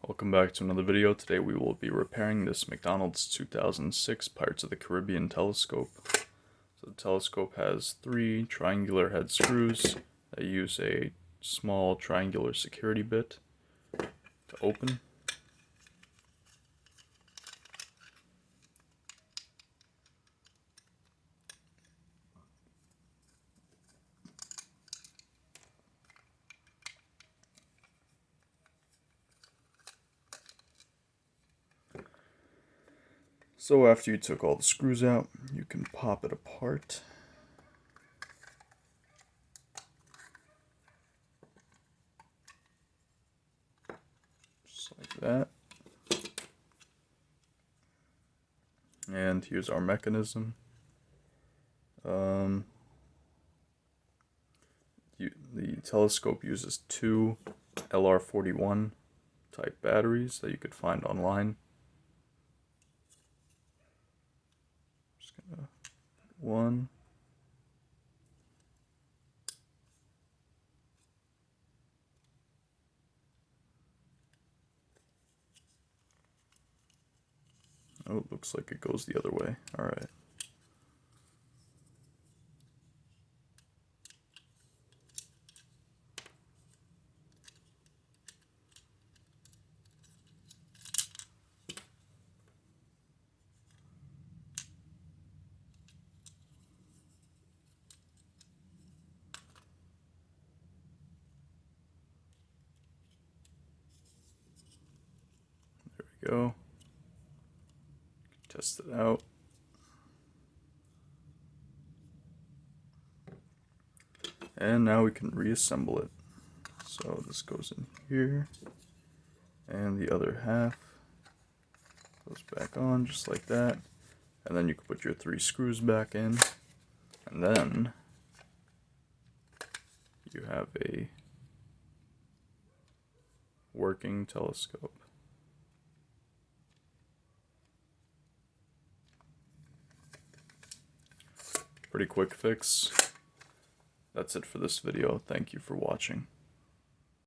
Welcome back to another video. Today we will be repairing this McDonald's 2006 Pirates of the Caribbean telescope. So the telescope has 3 triangular head screws that use a small triangular security bit to open. So after you took all the screws out, you can pop it apart. Just like that. And here's our mechanism. The telescope uses 2 LR41 type batteries that you could find online. Just gonna one. Oh, it looks like it goes the other way. Alright. There we go. Test it out. And now we can reassemble it. So this goes in here, and the other half goes back on just like that. And then you can put your 3 screws back in, and then you have a working telescope. Pretty quick fix. That's it for this video. Thank you for watching.